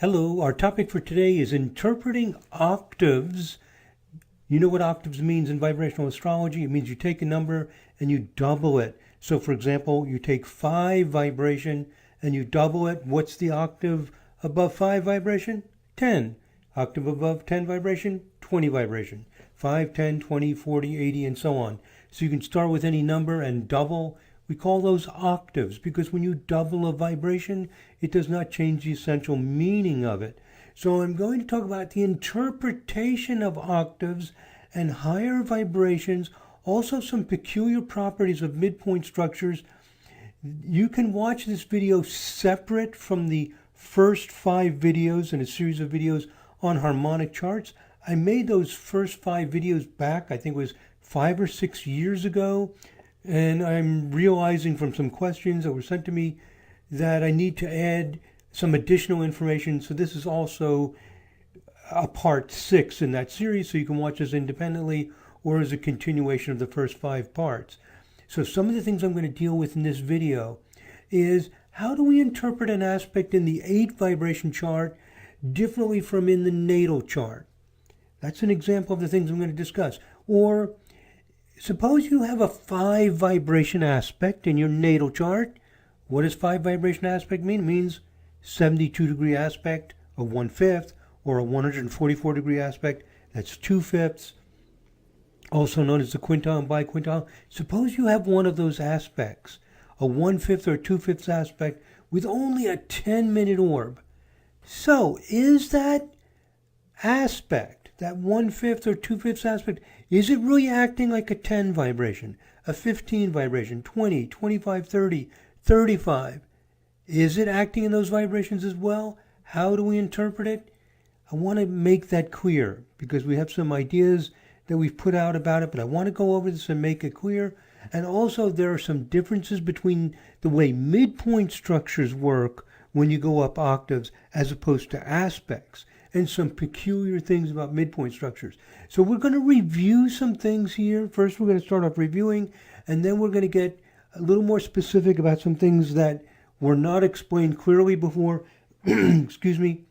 Hello, our topic for today is interpreting octaves. You know what octaves means in vibrational astrology? It means you take a number and you double it. So for example, you take 5 vibration and you double it. What's the octave above 5 vibration? 10. Octave above 10 vibration? 20 vibration. 5, 10, 20, 40, 80, and so on. So you can start with any number and double. We call those octaves because when you double a vibration, it does not change the essential meaning of it. So I'm going to talk about the interpretation of octaves and higher vibrations, also some peculiar properties of midpoint structures. You can watch this video separate from the first 5 videos in a series of videos on harmonic charts. I made those first 5 videos back, I think it was 5 or 6 years ago. And I'm realizing from some questions that were sent to me that I need to add some additional information. So this is also a part 6 in that series. So you can watch this independently or as a continuation of the first 5 parts. So some of the things I'm going to deal with in this video is how do we interpret an aspect in the 8 vibration chart differently from in the natal chart? That's an example of the things I'm going to discuss. Or suppose you have a 5 vibration aspect in your natal chart. What does 5 vibration aspect mean? It means 72 degree aspect of 1/5 or a 144 degree aspect. That's 2/5, also known as the quintile and biquintile. Suppose you have one of those aspects, a 1/5 or 2/5 aspect with only a 10-minute orb. So is that aspect, that 1/5 or 2/5 aspect, is it really acting like a 10 vibration, a 15 vibration, 20, 25, 30, 35? Is it acting in those vibrations as well? How do we interpret it? I want to make that clear because we have some ideas that we've put out about it, but I want to go over this and make it clear. And also there are some differences between the way midpoint structures work when you go up octaves as opposed to aspects, and some peculiar things about midpoint structures. So we're going to review some things here. First, we're going to start off reviewing, and then we're going to get a little more specific about some things that were not explained clearly before, excuse me,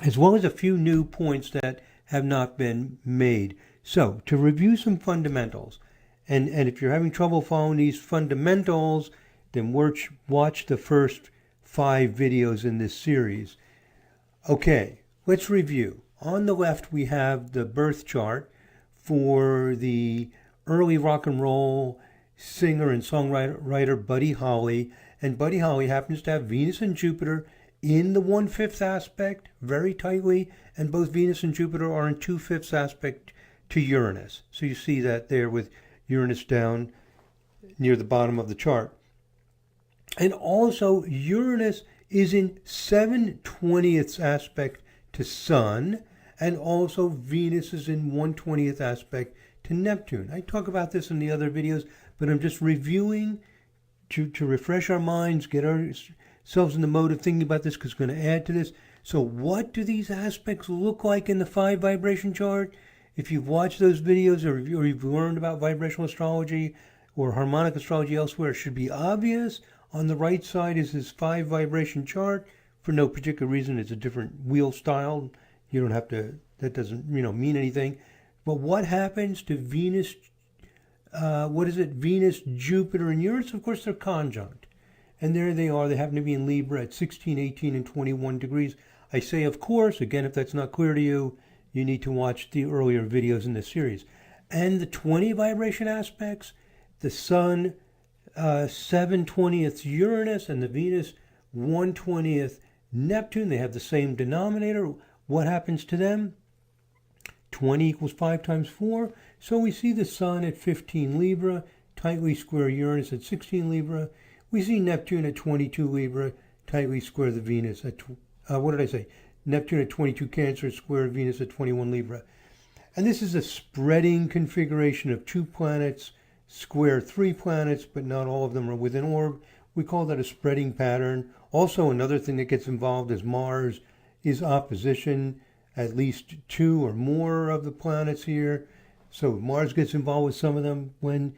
as well as a few new points that have not been made. So to review some fundamentals, and if you're having trouble following these fundamentals, then watch the first 5 videos in this series. Okay. Let's review. On the left, we have the birth chart for the early rock and roll singer and songwriter Buddy Holly. And Buddy Holly happens to have Venus and Jupiter in the 1/5 aspect very tightly. And both Venus and Jupiter are in 2/5 aspect to Uranus. So you see that there with Uranus down near the bottom of the chart. And also Uranus is in 7/20 aspect to Sun, and also Venus is in 1/20 aspect to Neptune. I talk about this in the other videos, but I'm just reviewing to refresh our minds, get ourselves in the mode of thinking about this because it's going to add to this. So what do these aspects look like in the 5 vibration chart? If you've watched those videos or you've learned about vibrational astrology or harmonic astrology elsewhere, it should be obvious. On the right side is this 5 vibration chart. For no particular reason, it's a different wheel style. You don't have to, that doesn't, mean anything. But what happens to Venus, Venus, Jupiter, and Uranus? Of course, they're conjunct. And there they are. They happen to be in Libra at 16, 18, and 21 degrees. I say, of course, again, if that's not clear to you, you need to watch the earlier videos in this series. And the 20 vibration aspects, the Sun, 7/20 Uranus, and the Venus, 1/20 Neptune, they have the same denominator. What happens to them? 20 equals 5 times 4. So we see the Sun at 15 Libra, tightly square Uranus at 16 Libra. We see Neptune at 22 Libra, tightly square the Venus at, Neptune at 22 Cancer, square Venus at 21 Libra. And this is a spreading configuration of 2 planets, square 3 planets, but not all of them are within orb. We call that a spreading pattern. Also, another thing that gets involved is Mars is opposition, at least 2 or more of the planets here. So Mars gets involved with some of them. When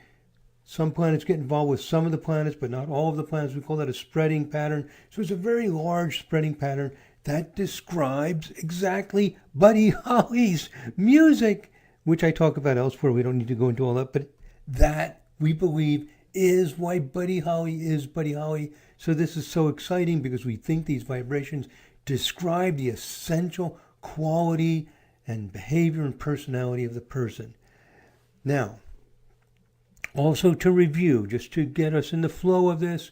some planets get involved with some of the planets, but not all of the planets, we call that a spreading pattern. So it's a very large spreading pattern that describes exactly Buddy Holly's music, which I talk about elsewhere. We don't need to go into all that, but that, we believe, is why Buddy Holly is Buddy Holly. So this is so exciting because we think these vibrations describe the essential quality and behavior and personality of the person. Now, also to review, just to get us in the flow of this,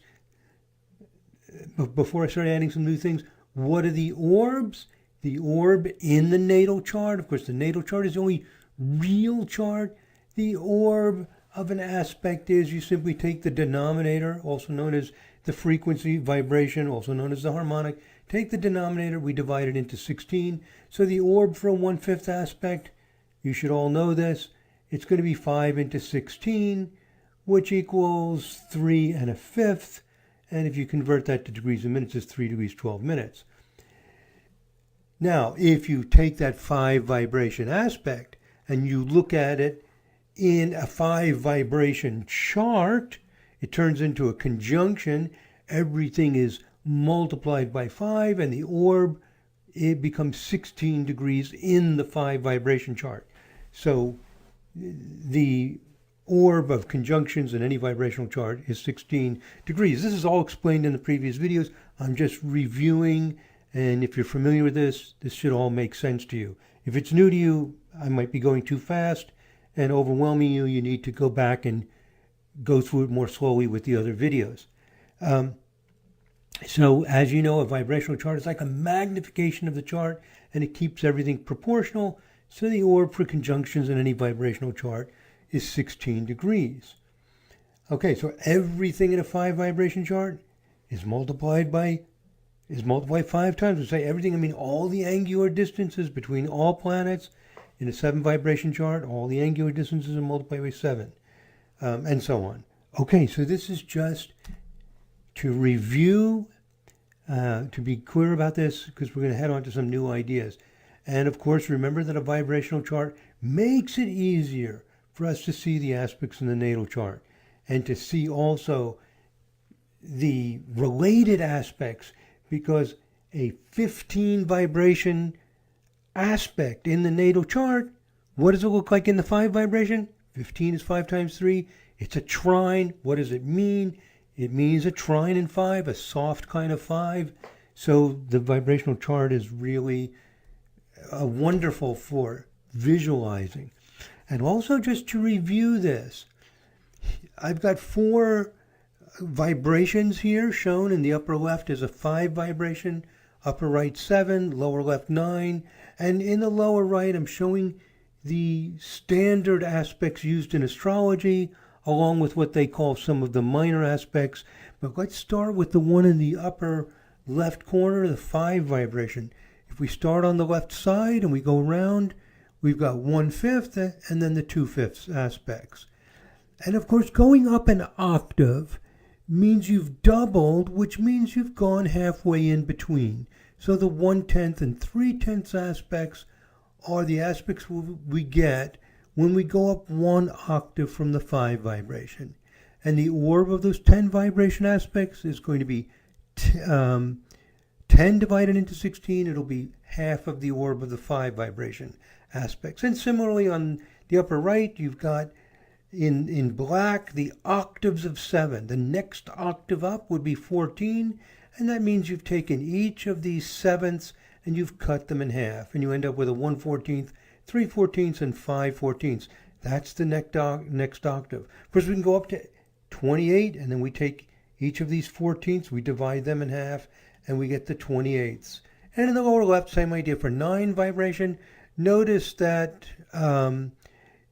before I start adding some new things, what are the orbs? The orb in the natal chart, of course the natal chart is the only real chart. The orb of an aspect is you simply take the denominator, also known as the frequency vibration, also known as the harmonic. Take the denominator, we divide it into 16. So the orb for a 1/5 aspect, you should all know this, it's going to be 5 into 16, which equals 3 1/5. And if you convert that to degrees and minutes, it's 3 degrees 12 minutes. Now, if you take that 5 vibration aspect and you look at it in a 5 vibration chart, it turns into a conjunction. Everything is multiplied by 5, and the orb, it becomes 16 degrees in the 5 vibration chart. So the orb of conjunctions in any vibrational chart is 16 degrees. This is all explained in the previous videos. I'm just reviewing, and if you're familiar with this, this should all make sense to you. If it's new to you, I might be going too fast and overwhelming you. You need to go back and go through it more slowly with the other videos. So as you know, a vibrational chart is like a magnification of the chart, and it keeps everything proportional. So the orb for conjunctions in any vibrational chart is 16 degrees. Okay, so everything in a 5 vibration chart is multiplied 5 times. We say everything, I mean all the angular distances between all planets. In a 7 vibration chart, all the angular distances are multiplied by 7, and so on. Okay, so this is just to review, to be clear about this, because we're going to head on to some new ideas. And of course, remember that a vibrational chart makes it easier for us to see the aspects in the natal chart and to see also the related aspects, because a 15 vibration aspect in the natal chart, what does it look like in the 5 vibration? 15 is 5 times 3. It's a trine. What does it mean? It means a trine in 5, a soft kind of 5. So the vibrational chart is really wonderful for visualizing. And also, just to review this, I've got 4 vibrations here shown. In the upper left is a 5 vibration, upper right 7, lower left 9, and in the lower right I'm showing the standard aspects used in astrology, along with what they call some of the minor aspects. But let's start with the one in the upper left corner, the 5 vibration. If we start on the left side and we go around, we've got 1/5 and then the 2/5 aspects. And of course, going up an octave means you've doubled, which means you've gone halfway in between. So the 1/10 and 3/10 aspects are the aspects we get when we go up 1 octave from the 5 vibration. And the orb of those 10 vibration aspects is going to be 10 divided into 16. It'll be half of the orb of the 5 vibration aspects. And similarly, on the upper right, you've got in black the octaves of 7. The next octave up would be 14, and that means you've taken each of these sevenths and you've cut them in half, and you end up with a 1/14, 3/14, and 5/14. That's the next octave. First, we can go up to 28, and then we take each of these 14ths, we divide them in half, and we get the 28ths. And in the lower left, same idea for 9 vibration. Notice that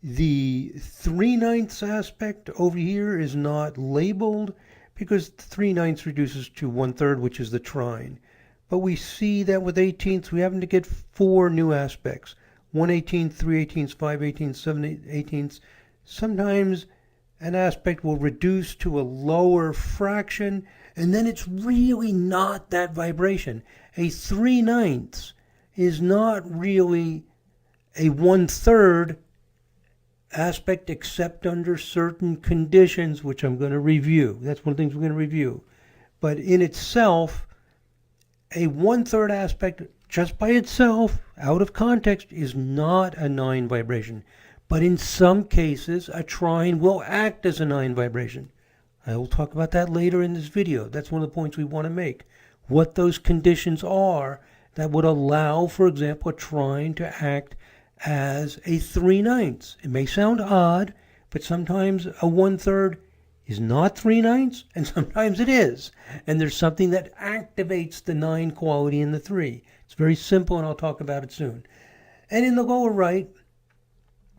the 3/9 aspect over here is not labeled because 3/9 reduces to 1/3, which is the trine. But we see that with 18ths, we happen to get 4 new aspects. 1/18, 3/18, 5/18, 7/18. Sometimes an aspect will reduce to a lower fraction, and then it's really not that vibration. A 3/9 is not really a 1/3 aspect except under certain conditions, which I'm going to review. That's one of the things we're going to review. But in itself, a 1/3 aspect just by itself, out of context, is not a 9 vibration. But in some cases, a trine will act as a 9 vibration. I will talk about that later in this video. That's one of the points we want to make. What those conditions are that would allow, for example, a trine to act as a 3/9. It may sound odd, but sometimes a 1/3 is not 3/9, and sometimes it is. And there's something that activates the 9 quality in the 3. It's very simple, and I'll talk about it soon. And in the lower right,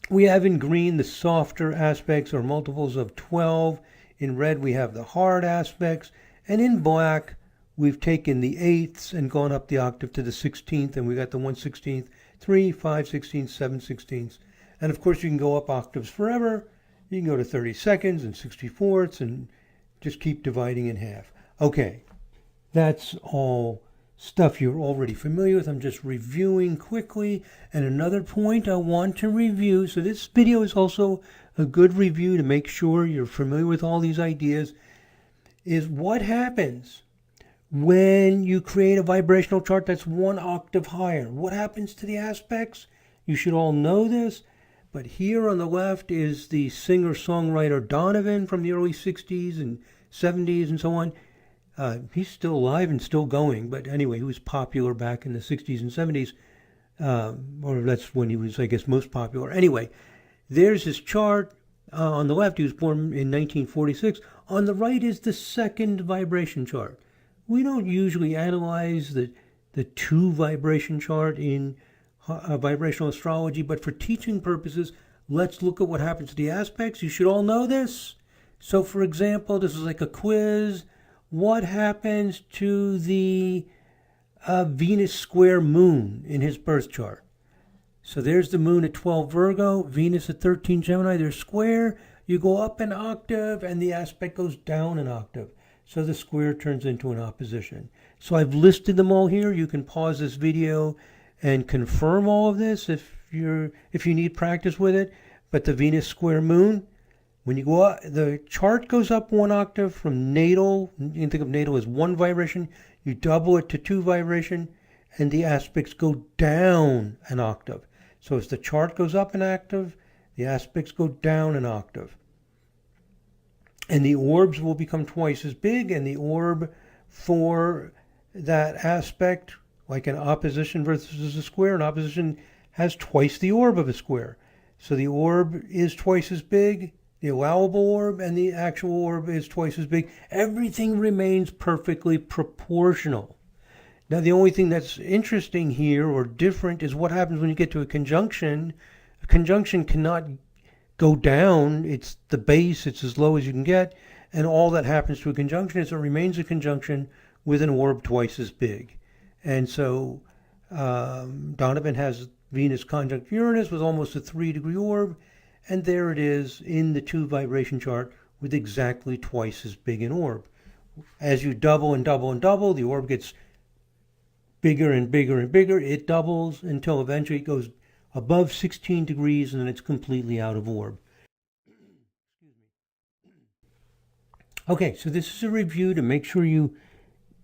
we have in green the softer aspects or multiples of 12. In red, we have the hard aspects. And in black, we've taken the eighths and gone up the octave to the 16th, and we got the 1/16, 3, 5/16, 7/16. And of course, you can go up octaves forever. You can go to 32nds and 64ths and just keep dividing in half. Okay, that's all stuff you're already familiar with. I'm just reviewing quickly. And another point I want to review, so this video is also a good review to make sure you're familiar with all these ideas, is what happens when you create a vibrational chart that's 1 octave higher. What happens to the aspects? You should all know this. But here on the left is the singer-songwriter Donovan from the early 60s and 70s and so on. He's still alive and still going. But anyway, he was popular back in the 60s and 70s. Or that's when he was, I guess, most popular. Anyway, there's his chart. On the left, he was born in 1946. On the right is the second vibration chart. We don't usually analyze the 2 vibration chart in vibrational astrology, but for teaching purposes, let's look at what happens to the aspects. You should all know this. So for example, this is like a quiz. What happens to the Venus square moon in his birth chart? So there's the moon at 12 Virgo, Venus at 13 Gemini. They're square. You go up an octave and the aspect goes down an octave. So the square turns into an opposition. So I've listed them all here. You can pause this video and confirm all of this if you need practice with it. But the Venus square moon, when you go up, the chart goes up 1 octave from natal. You can think of natal as 1 vibration. You double it to 2 vibration, and the aspects go down an octave. So as the chart goes up an octave, the aspects go down an octave. And the orbs will become twice as big, and the orb for that aspect, like an opposition versus a square, an opposition has twice the orb of a square. So the orb is twice as big, the allowable orb, and the actual orb is twice as big. Everything remains perfectly proportional. Now, the only thing that's interesting here or different is what happens when you get to a conjunction. A conjunction cannot go down. It's the base. It's as low as you can get. And all that happens to a conjunction is it remains a conjunction with an orb twice as big. And so Donovan has Venus conjunct Uranus with almost a 3-degree orb. And there it is in the 2 vibration chart with exactly twice as big an orb. As you double and double and double, the orb gets bigger and bigger and bigger. It doubles until eventually it goes above 16 degrees and then it's completely out of orb. Okay, so this is a review to make sure you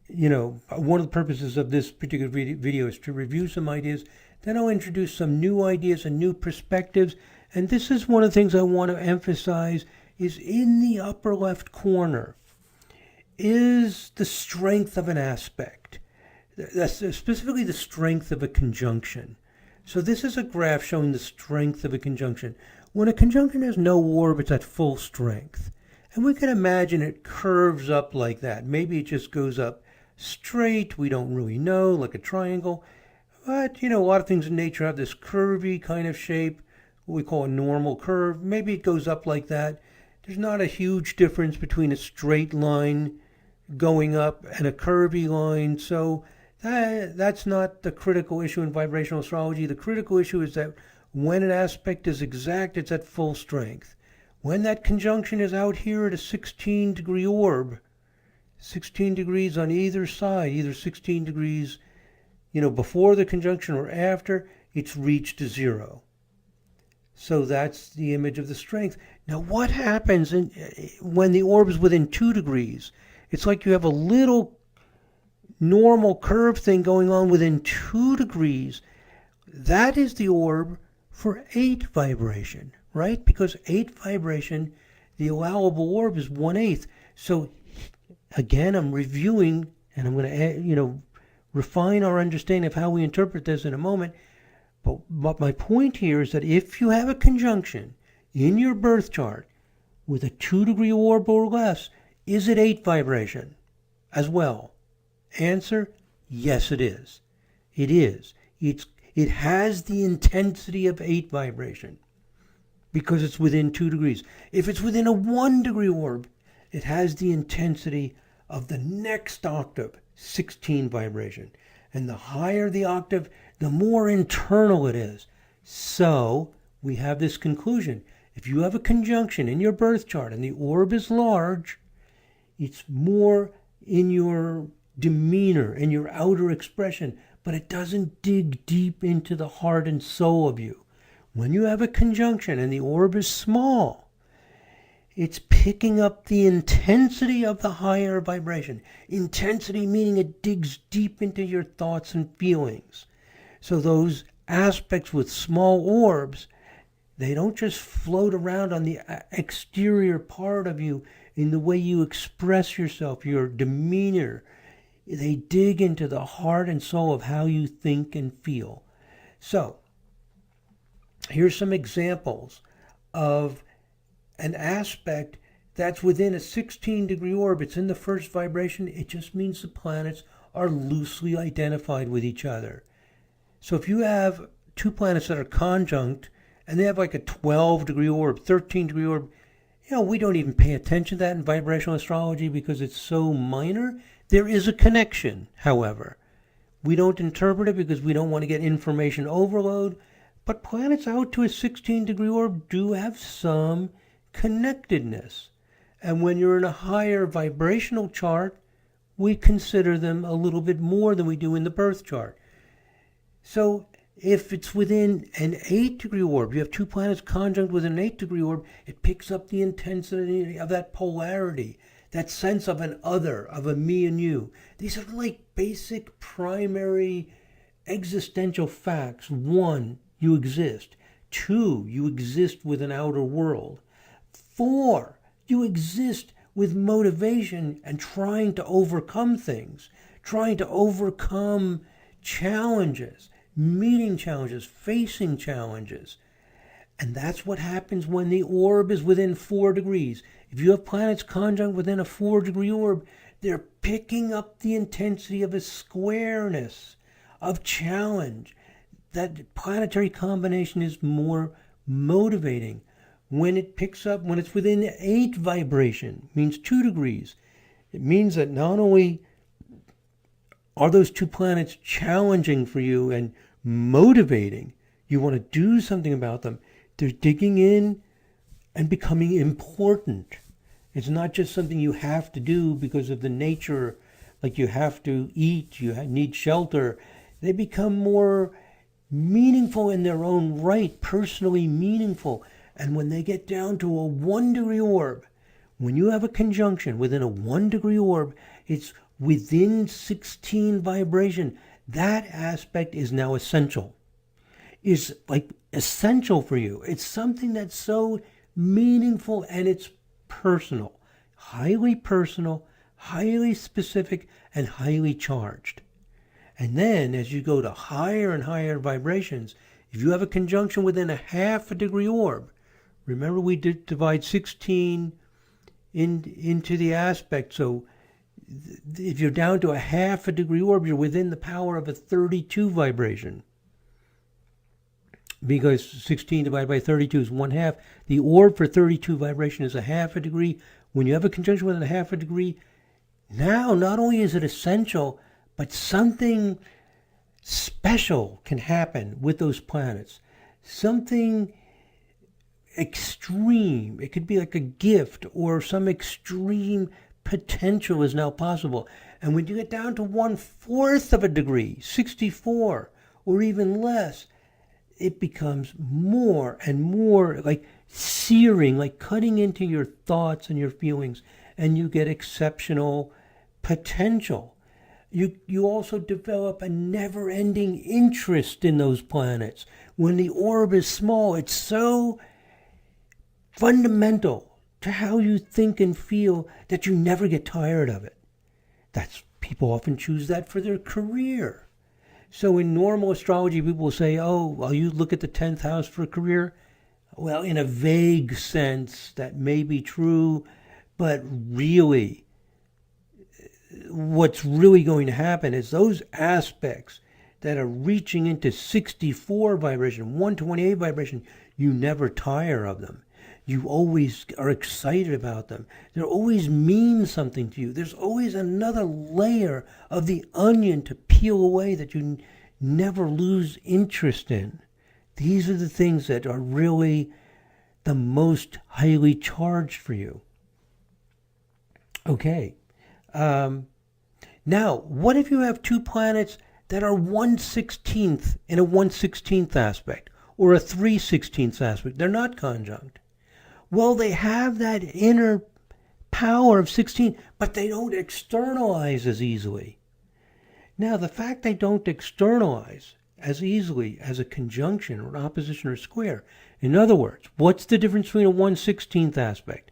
know, one of the purposes of this particular video is to review some ideas. Then I'll introduce some new ideas and new perspectives. And this is one of the things I want to emphasize is in the upper left corner is the strength of an aspect. That's specifically the strength of a conjunction. So this is a graph showing the strength of a conjunction. When a conjunction has no orb, it's at full strength. And we can imagine it curves up like that. Maybe it just goes up straight. We don't really know, like a triangle. But, you know, a lot of things in nature have this curvy kind of shape, what we call a normal curve. Maybe it goes up like that. There's not a huge difference between a straight line going up and a curvy line. So that's not the critical issue in vibrational astrology. The critical issue is that when an aspect is exact, it's at full strength. When that conjunction is out here at a 16-degree orb, 16 degrees on either side, either 16 degrees, you know, before the conjunction or after, it's reached 0. So that's the image of the strength. Now, what happens when the orb is within 2 degrees? It's like you have a little normal curve thing going on within 2 degrees, that is the orb for 8 vibration, right? Because 8 vibration, the allowable orb is 1/8. So again, I'm reviewing, and I'm going to refine our understanding of how we interpret this in a moment. But my point here is that if you have a conjunction in your birth chart with a 2-degree orb or less, is it 8 vibration as well? Answer, yes it is. It is. It has the intensity of 8 vibration because it's within 2 degrees. If it's within a 1-degree orb, it has the intensity of the next octave, 16 vibration. And the higher the octave, the more internal it is. So we have this conclusion. If you have a conjunction in your birth chart and the orb is large, it's more in your demeanor, in your outer expression, but it doesn't dig deep into the heart and soul of you. When you have a conjunction and the orb is small, it's picking up the intensity of the higher vibration. Intensity meaning it digs deep into your thoughts and feelings. So those aspects with small orbs, they don't just float around on the exterior part of you in the way you express yourself, your demeanor. They dig into the heart and soul of how you think and feel. So here's some examples of an aspect that's within a 16-degree orb. It's in the first vibration. It just means the planets are loosely identified with each other. So if you have 2 planets that are conjunct and they have like a 12-degree orb, 13-degree orb, we don't even pay attention to that in vibrational astrology because it's so minor. There is a connection, however. We don't interpret it because we don't want to get information overload. But planets out to a 16-degree orb do have some connectedness. And when you're in a higher vibrational chart, we consider them a little bit more than we do in the birth chart. So if it's within an 8-degree orb, you have 2 planets conjunct with an 8-degree orb, it picks up the intensity of that polarity, that sense of an other, of a me and you. These are like basic primary existential facts. 1, you exist. 2, you exist with an outer world. 4, you exist with motivation and trying to overcome things, trying to overcome challenges, meeting challenges, facing challenges. And that's what happens when the orb is within 4 degrees. If you have planets conjunct within a 4-degree orb, they're picking up the intensity of a squareness, of challenge. That planetary combination is more motivating. When it picks up, when it's within 8 vibration, means 2 degrees, it means that not only are those 2 planets challenging for you and motivating, you want to do something about them, they're digging in and becoming important. It's not just something you have to do because of the nature, like you have to eat, you need shelter. They become more meaningful in their own right, personally meaningful. And when they get down to a 1-degree orb, when you have a conjunction within a 1-degree orb, it's within 16 vibration. That aspect is now essential. Is like essential for you. It's something that's so meaningful and it's personal, highly specific, and highly charged. And then as you go to higher and higher vibrations, if you have a conjunction within a 1/2-degree orb, remember we did divide 16 into the aspect. So if you're down to a 1/2-degree orb, you're within the power of a 32 vibration. Because 16 divided by 32 is 1/2. The orb for 32 vibration is a 1/2 degree. When you have a conjunction within a 1/2 degree, now not only is it essential, but something special can happen with those planets. Something extreme. It could be like a gift or some extreme potential is now possible. And when you get down to 1/4 of a degree, 64 or even less, it becomes more and more like searing, like cutting into your thoughts and your feelings, and you get exceptional potential. You also develop a never-ending interest in those planets. When the orb is small, it's so fundamental to how you think and feel that you never get tired of it. People often choose that for their career. So in normal astrology, people will say, oh, well, you look at the 10th house for a career. Well, in a vague sense, that may be true, but really, what's really going to happen is those aspects that are reaching into 64 vibration, 128 vibration, you never tire of them. You always are excited about them. They always mean something to you. There's always another layer of the onion to peel away that you never lose interest in. These are the things that are really the most highly charged for you. Okay. Now, what if you have two planets that are 1/16th in a 1/16th aspect or a 3/16th aspect? They're not conjunct. Well, they have that inner power of 16, but they don't externalize as easily. Now, the fact they don't externalize as easily as a conjunction or an opposition or square, in other words, what's the difference between a 1/16th aspect?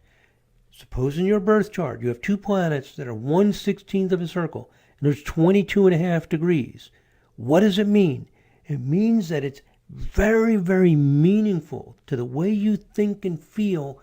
Suppose in your birth chart you have two planets that are 1/16th of a circle, and there's 22.5 degrees. What does it mean? It means that it's very, very meaningful to the way you think and feel.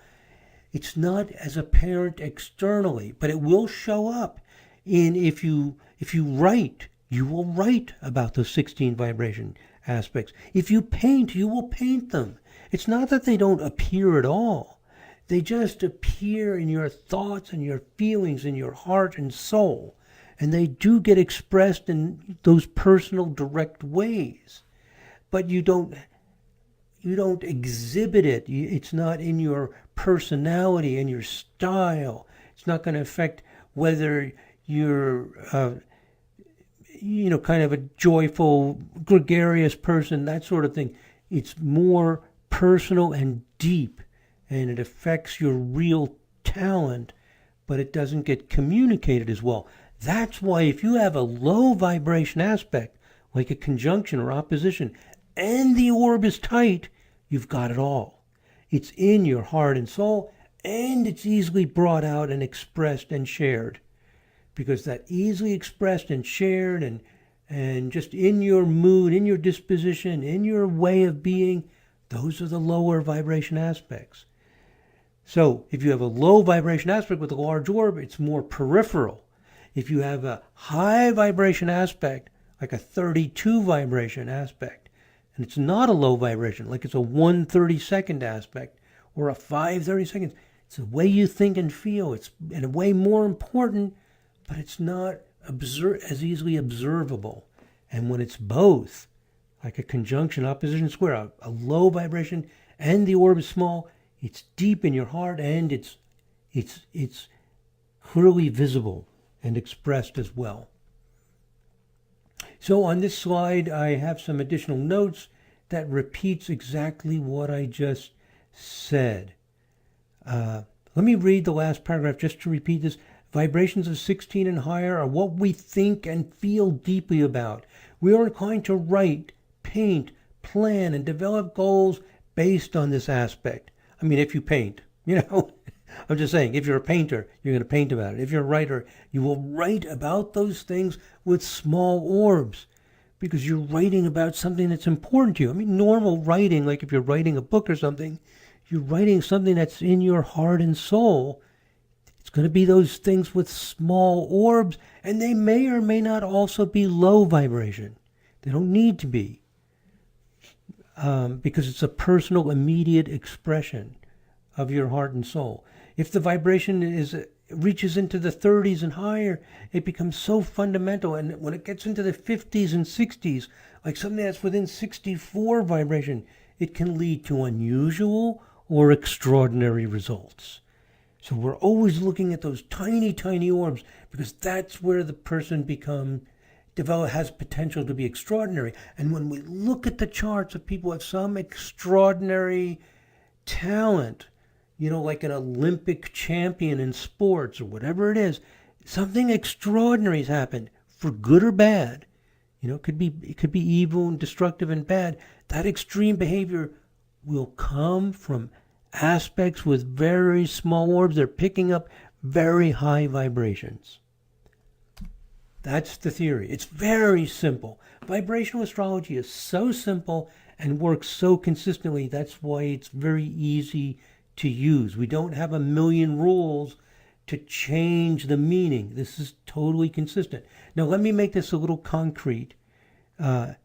It's not as apparent externally, but it will show up in if you write, you will write about those 16 vibration aspects. If you paint, you will paint them. It's not that they don't appear at all. They just appear in your thoughts and your feelings in your heart and soul. And they do get expressed in those personal, direct ways. But you don't exhibit it. It's not in your personality and your style. It's not going to affect whether you're, kind of a joyful, gregarious person, that sort of thing. It's more personal and deep, and it affects your real talent, but it doesn't get communicated as well. That's why if you have a low vibration aspect, like a conjunction or opposition, and the orb is tight, you've got it all. It's in your heart and soul, and it's easily brought out and expressed and shared. Because that easily expressed and shared and just in your mood, in your disposition, in your way of being, those are the lower vibration aspects. So if you have a low vibration aspect with a large orb, it's more peripheral. If you have a high vibration aspect, like a 32 vibration aspect, and it's not a low vibration, like it's a 1/32nd aspect or a 5/32, it's the way you think and feel. It's in a way more important, but it's not as easily observable. And when it's both, like a conjunction, opposition, square, a low vibration and the orb is small, it's deep in your heart and it's clearly visible and expressed as well. So on this slide, I have some additional notes that repeats exactly what I just said. Let me read the last paragraph just to repeat this. Vibrations of 16 and higher are what we think and feel deeply about. We are inclined to write, paint, plan, and develop goals based on this aspect. I mean, if you paint, I'm just saying, if you're a painter, you're going to paint about it. If you're a writer, you will write about those things with small orbs because you're writing about something that's important to you. I mean, normal writing, like if you're writing a book or something, you're writing something that's in your heart and soul. It's going to be those things with small orbs, and they may or may not also be low vibration. They don't need to be because it's a personal, immediate expression of your heart and soul. If the vibration reaches into the 30s and higher, it becomes so fundamental. And when it gets into the 50s and 60s, like something that's within 64 vibration, it can lead to unusual or extraordinary results. So we're always looking at those tiny, tiny orbs because that's where the person has potential to be extraordinary. And when we look at the charts of people who have some extraordinary talent, like an Olympic champion in sports or whatever it is, something extraordinary has happened for good or bad. It could be evil and destructive and bad. That extreme behavior will come from aspects with very small orbs. They're picking up very high vibrations. That's the theory. It's very simple. Vibrational astrology is so simple and works so consistently. That's why it's very easy to use. We don't have a million rules to change the meaning. This is totally consistent. Now, let me make this a little concrete to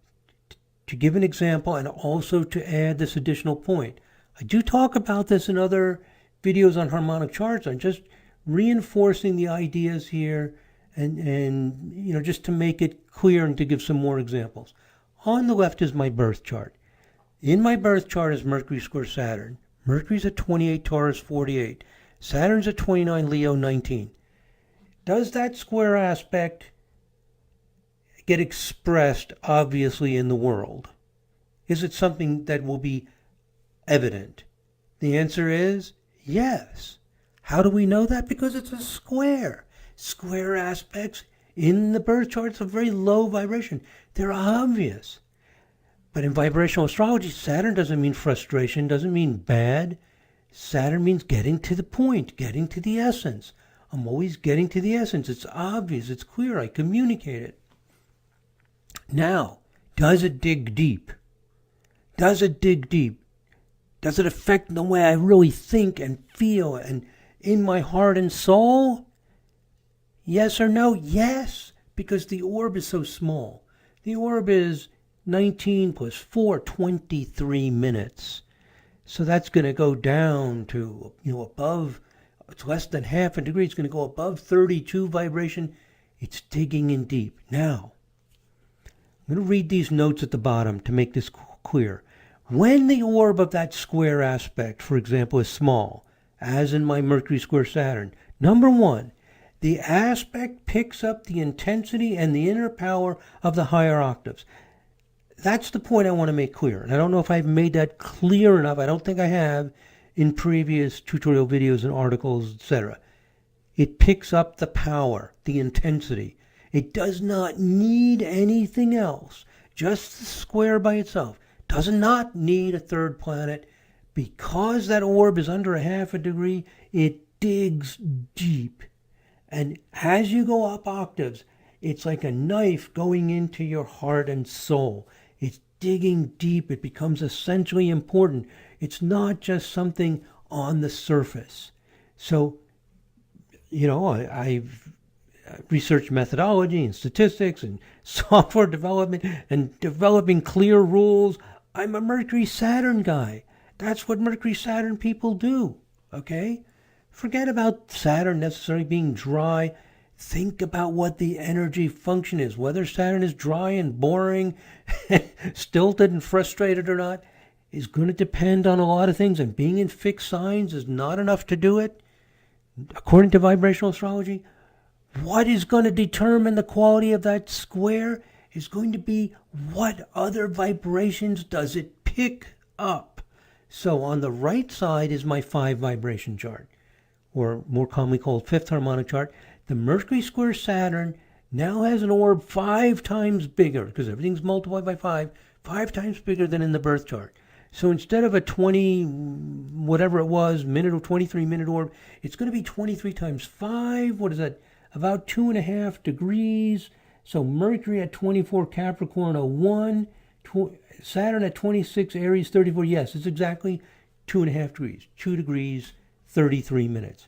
give an example and also to add this additional point. I do talk about this in other videos on harmonic charts. I'm just reinforcing the ideas here and just to make it clear and to give some more examples. On the left is my birth chart. In my birth chart is Mercury square Saturn. Mercury's at 28, Taurus 48. Saturn's at 29, Leo 19. Does that square aspect get expressed obviously in the world? Is it something that will be evident? The answer is yes. How do we know that? Because it's a square. Square aspects in the birth charts of very low vibration. They're obvious. But in vibrational astrology, Saturn doesn't mean frustration, doesn't mean bad. Saturn means getting to the point, getting to the essence. I'm always getting to the essence. It's obvious, it's clear, I communicate it. Now, does it dig deep? Does it dig deep? Does it affect the way I really think and feel and in my heart and soul? Yes or no? Yes, because the orb is so small. The orb is 19 plus 4, 23 minutes. So that's going to go down to, above, it's less than half a degree. It's going to go above 32 vibration. It's digging in deep. Now, I'm going to read these notes at the bottom to make this clear. When the orb of that square aspect, for example, is small, as in my Mercury square Saturn, number one, the aspect picks up the intensity and the inner power of the higher octaves. That's the point I want to make clear. And I don't know if I've made that clear enough. I don't think I have in previous tutorial videos and articles, etc. It picks up the power, the intensity. It does not need anything else. Just the square by itself. Does not need a third planet. Because that orb is under a half a degree, it digs deep. And as you go up octaves, it's like a knife going into your heart and soul. It's digging deep. It becomes essentially important. It's not just something on the surface. So, I've researched methodology and statistics and software development and developing clear rules. I'm a Mercury-Saturn guy. That's what Mercury-Saturn people do, okay? Forget about Saturn necessarily being dry. Think about what the energy function is. Whether Saturn is dry and boring, stilted and frustrated or not, is going to depend on a lot of things. And being in fixed signs is not enough to do it. According to vibrational astrology, what is going to determine the quality of that square is going to be what other vibrations does it pick up. So on the right side is my 5 vibration chart, or more commonly called 5th harmonic chart. The Mercury square Saturn now has an orb 5 times bigger, because everything's multiplied by 5 times bigger than in the birth chart. So instead of a 20, whatever it was, minute or 23 minute orb, it's going to be 23 times 5. What is that? About 2.5 degrees. So Mercury at 24 Capricorn 01, Saturn at 26 Aries 34. Yes, it's exactly 2.5 degrees. 2 degrees, 33 minutes.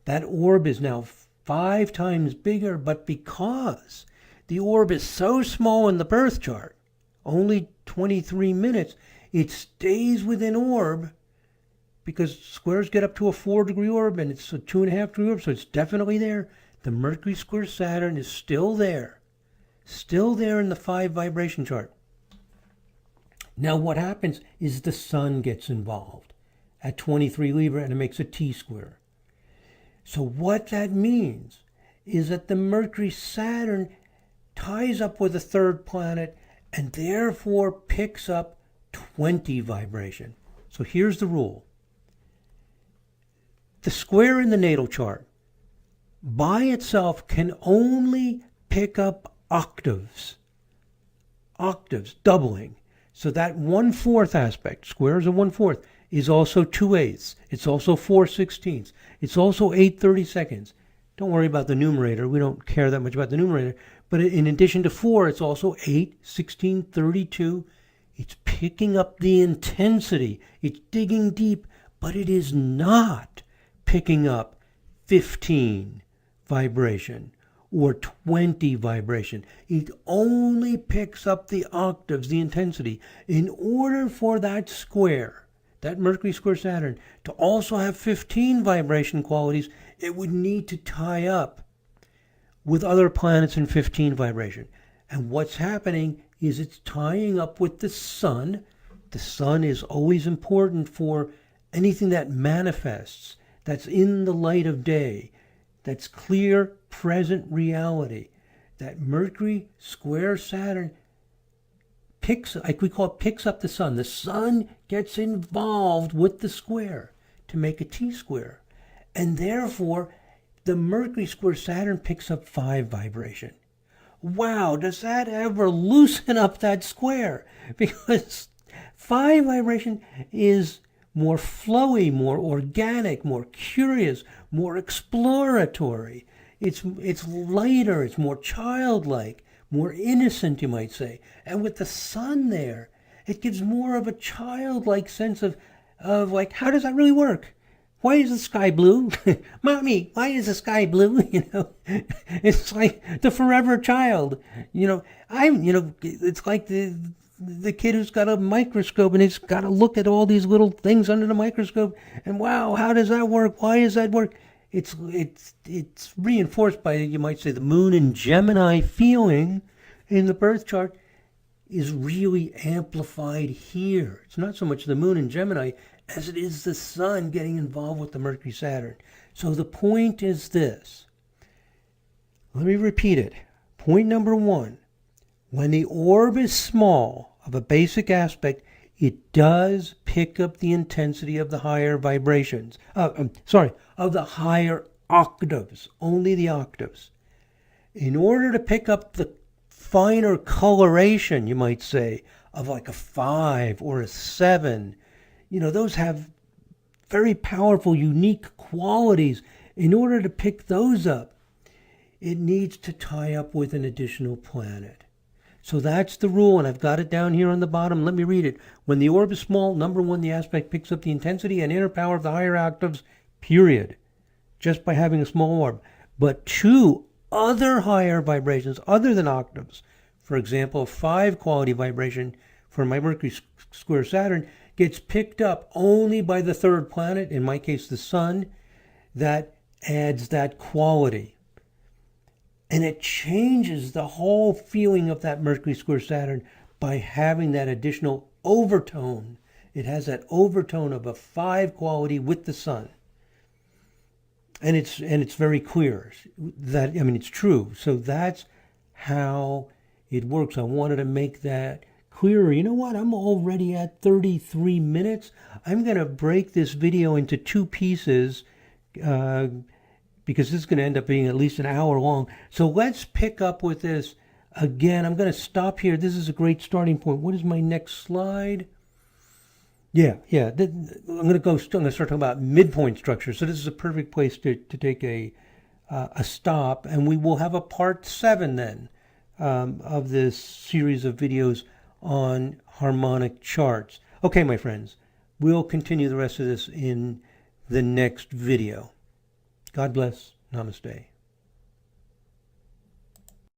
That orb is now 5 times bigger, but because the orb is so small in the birth chart, only 23 minutes, it stays within orb because squares get up to a 4-degree orb and it's a 2.5 degree orb, so it's definitely there. The Mercury square Saturn is still there in the 5 vibration chart. Now what happens is the sun gets involved at 23 Libra and it makes a T-square. So what that means is that the Mercury Saturn ties up with a third planet and therefore picks up 20 vibration. So here's the rule. The square in the natal chart by itself can only pick up octaves. Octaves, doubling. So that 1/4 aspect, squares of 1/4, is also 2/8. It's also 4/16. It's also 8/32. Don't worry about the numerator. We don't care that much about the numerator. But in addition to 4, it's also 8, 16, 32. It's picking up the intensity. It's digging deep, but it is not picking up 15 vibration or 20 vibration. It only picks up the octaves, the intensity. In order for that square, that Mercury square Saturn, to also have 15 vibration qualities, it would need to tie up with other planets in 15 vibration. And what's happening is it's tying up with the sun. The sun is always important for anything that manifests, that's in the light of day, that's clear, present reality. That Mercury square Saturn picks up the sun. The sun gets involved with the square to make a T-square. And therefore, the Mercury square Saturn picks up 5 vibration. Wow, does that ever loosen up that square? Because 5 vibration is more flowy, more organic, more curious, more exploratory. It's lighter, it's more childlike, more innocent, you might say. And with the sun there, it gives more of a childlike sense of like, how does that really work? Why is the sky blue? Mommy, why is the sky blue? It's like the forever child. It's like the kid who's got a microscope and he's got to look at all these little things under the microscope. And wow, how does that work? Why does that work? It's reinforced by, you might say, the moon in Gemini feeling in the birth chart is really amplified here. It's not so much the moon in Gemini as it is the sun getting involved with the Mercury Saturn. So the point is this. Let me repeat it. Point number 1. When the orb is small of a basic aspect, it does pick up the intensity of the higher vibrations. Of the higher octaves, only the octaves. In order to pick up the finer coloration, you might say, of like a 5 or a 7, those have very powerful, unique qualities. In order to pick those up, it needs to tie up with an additional planet. So that's the rule, and I've got it down here on the bottom. Let me read it. When the orb is small, number 1, the aspect picks up the intensity and inner power of the higher octaves, period, just by having a small orb. But 2 other higher vibrations other than octaves, for example, 5 quality vibration for my Mercury square Saturn, gets picked up only by the 3rd planet, in my case the sun, that adds that quality. And it changes the whole feeling of that Mercury square Saturn by having that additional overtone. It has that overtone of a 5 quality with the sun. And it's very clear. It's true. So that's how it works. I wanted to make that clearer. You know what? I'm already at 33 minutes. I'm going to break this video into 2 pieces because this is going to end up being at least an hour long. So let's pick up with this again. I'm going to stop here. This is a great starting point. What is my next slide? I'm going to start talking about midpoint structure. So this is a perfect place to take a stop, and we will have a part 7 then of this series of videos on harmonic charts. Okay, my friends, we'll continue the rest of this in the next video. God bless. Namaste.